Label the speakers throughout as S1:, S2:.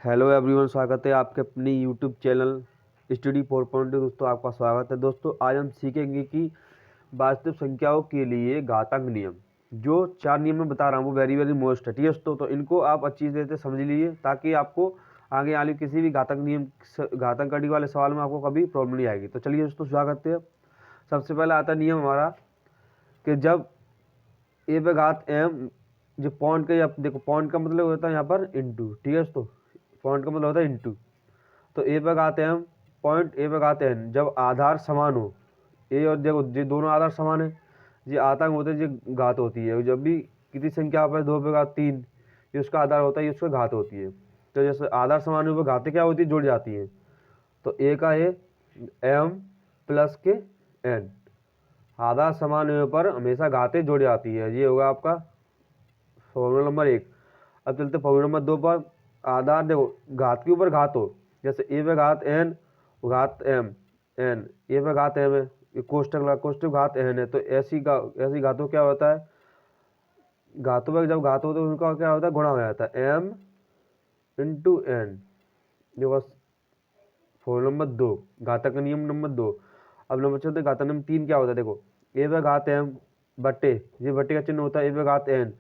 S1: Hello everyone, स्वागत है आपके अपने यूट्यूब चैनल स्टडी 4.0। दोस्तों आपका स्वागत है। दोस्तों आज हम सीखेंगे कि वास्तविक संख्याओं के लिए घातांक नियम, जो 4 नियम मैं बता रहा हूँ वो वेरी वेरी मोस्ट है। ठीक है दोस्तों, तो इनको आप अच्छी तरह से समझ लीजिए ताकि आपको आगे आने किसी भी घातांक कड़ी वाले सवाल में आपको कभी प्रॉब्लम नहीं आएगी। तो चलिए दोस्तों शुरू करते हैं। सबसे पहले आता नियम हमारा कि जब ए पे घात एम, जो पॉइंट का, देखो पॉइंट का मतलब होता है यहाँ पर इंटू। ठीक है दोस्तों, पॉइंट का मतलब होता है इंटू। तो ए पे घात एम पॉइंट ए पे घात एन जब आधार समान हो, ए और देखो ये दोनों आधार समान है, ये आतांक होते हैं, ये घात होती है। जब भी किसी संख्या पर 2 पे घात 3 ये उसका आधार होता है, ये उसका घात होती है। तो जैसे आधार समान हो घातें क्या होती है, जुड़ जाती हैं। तो ए का ए एम प्लस के एन, आधार समान होने पर हमेशा घातें जुड़ जाती है। ये होगा आपका फॉर्मूला नंबर 1। अब चलते फॉर्मूला नंबर 2 पर। आधार देखो घात के ऊपर घात हो, जैसे ए पे घात एन घात एम एन, ए पे घात एम है, ये कोष्टक लगा, कोष्टक घात एन है। तो ऐसी घातों क्या होता है, घातों पर जब घात होते हैं उनका क्या होता है, गुणा हो जाता है, एम इंटू एन। ये बस फॉर्मूला नंबर 2, घातक का नियम नंबर 2। अब नंबर चलते घातक नियम 3 क्या होता है, देखो ए पे घात एम बट्टे, ये बट्टे का चिन्ह होता है, ए पे घात एन।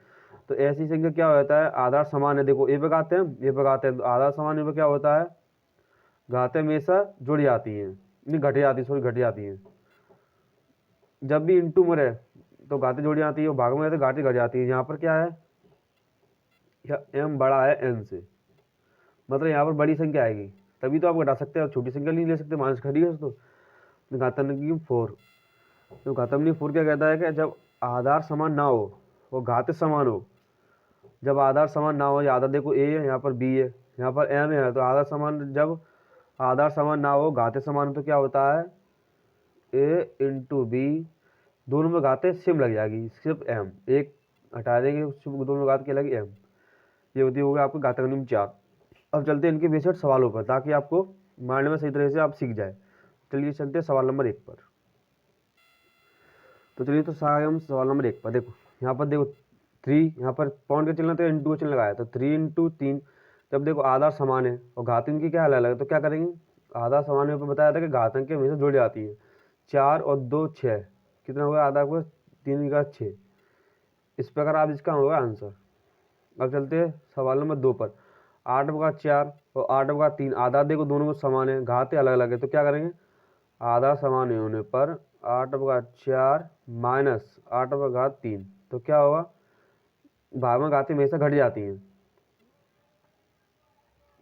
S1: तो ऐसी संख्या क्या होता है, आधार समान है। देखो ए पे घात एम ए पे घात एन, तो आधार समान है, क्या होता है, घातें हमेशा जुड़ जाती हैं, नहीं घट जाती, सॉरी घट जाती हैं। जब भी इंटू में रहे तो घातें जुड़ जाती है, और भाग में रहे तो घातें घट जाती है। यहाँ पर क्या है, एम बड़ा है एन से, मतलब यहाँ पर बड़ी संख्या आएगी, तभी तो आप घटा सकते हैं, और छोटी संख्या नहीं ले सकते, माइनस खड़ी है। तो घातांक नियम 4, तो घातांक नियम 4 क्या कहता है कि जब आधार समान ना हो और घातें समान हो, जब आधार समान ना हो, या आधार देखो ए है, यहाँ पर बी है, यहाँ पर एम है, तो आधार समान, जब आधार समान ना हो घातें समान हो तो क्या होता है, ए इंटू बी, दोनों में घातें सेम लग जाएगी, सिर्फ एम एक हटा देंगे, दोनों में घात क्या लगी, एम। ये होती होगी आपको घातांक नियम 4। अब चलते हैं इनके बेसिक सवालों पर, ताकि आपको माइंड में सही तरह से आप सीख जाए। चलिए चलते हैं सवाल नंबर 1 पर। तो चलिए तो हम सवाल नंबर 1 पर देखो, यहाँ पर देखो 3, यहाँ पर पॉइंट का चिन्ह तो इंटू का चिन्ह लगाया, तो 3 इंटू 3। जब देखो आधार समान है और घात इनकी क्या अलग अलग है, तो क्या करेंगे, आधार समान है, बताया था कि घातांक के हमेशा जुड़ जाती है। 4 और 2 6, कितना होगा आधा को 3 का 6। इस प्रकार आप इसका होगा आंसर। अब चलते हैं सवाल नंबर 2 पर। 8 का 4 और 8 का 3, आधा देखो दोनों को समान है, घातें अलग अलग है, तो क्या करेंगे, आधा समान होने पर 8 का 4 माइनस 8 का घात 3, तो क्या होगा, भाग में घातें हमेशा घट जाती हैं।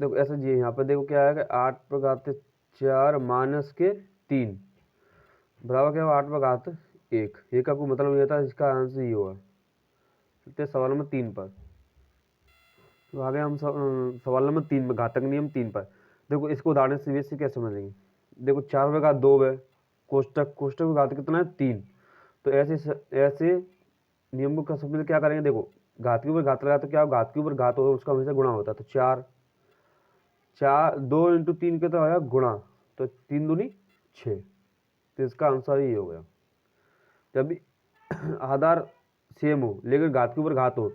S1: देखो ऐसा जी, यहाँ पर देखो क्या है कि 8 पर घात 4 माइनस के 3 बराबर क्या होगा 8 पर घात 1। ये का कोई मतलब नहीं था, इसका आंसर ये होगा। चलते सवाल नंबर 3 पर। तो आगे हम सवाल नंबर 3 में, घातक नियम 3 पर। देखो इसको उदाहरण से बेसिक कैसे समझेंगे। देखो 4 पे घात 2 है, कोष्टक कोष्टक में घात कितना है 3। तो ऐसे नियम का सबसे क्या करेंगे, देखो घात के ऊपर घात लगा तो क्या होगा, घात के ऊपर घात होगा उसका हमेशा गुणा होता है। तो 4 2 इंटू 3 के तो आया गुणा, तो 3 दूनी 6, तो इसका आंसर ही हो गया। जब भी आधार सेम हो लेकिन घात के ऊपर घात हो,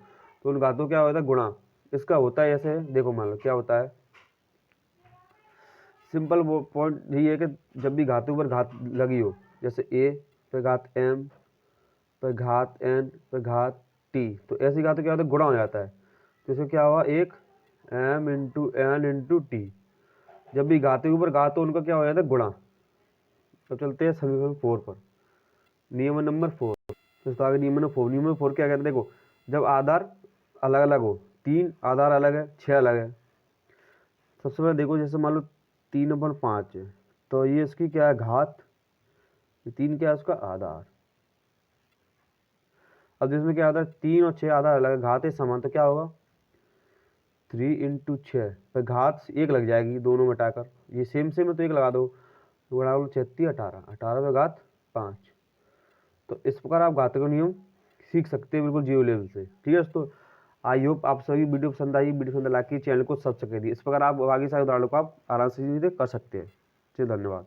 S1: तो उन घातों क्या होता है, गुणा। इसका होता है ऐसे, देखो मान लो क्या होता है, सिंपल वो पॉइंट यही है कि जब भी घातों पर घात लगी हो, जैसे ए पे घात एम पे घात एन पे घात टी, तो ऐसी घातों क्या होता है, गुणा हो जाता है। तो इसमें क्या हुआ, एक M into N into T, जब भी घाते के ऊपर घात हो उनका क्या हो जाता है, गुणा। तो चलते हैं समीकरण 4 पर, नियम नंबर 4। तो आगे नियम नंबर 4, नियम नंबर 4 क्या कहते हैं, देखो जब आधार अलग अलग हो, 3 आधार अलग है 6 अलग है। सबसे पहले देखो जैसे मान लो 3/5 है, तो ये इसकी क्या है, घात, 3 क्या है उसका आधार। अब जिसमें क्या आता है, 3 और 6 आधार अलग है, घात है समान, तो क्या होगा 3 इंटू 6 पर घात 1 लग जाएगी, दोनों मिटाकर ये सेम सेम है तो 1 लगा दो, तो बड़ा 36 18 18 पे घात 5। तो इस प्रकार आप घातक का नियम सीख सकते हैं बिल्कुल जीरो लेवल से। ठीक है दोस्तों, आई होप आप सभी वीडियो पसंद आई, वीडियो पसंद लाइक कीजिए, चैनल को सब्सक्राइब कीजिए। इस प्रकार आप आगे सारे उदाहरणों को आप आराम से कर सकते हैं। चलिए धन्यवाद।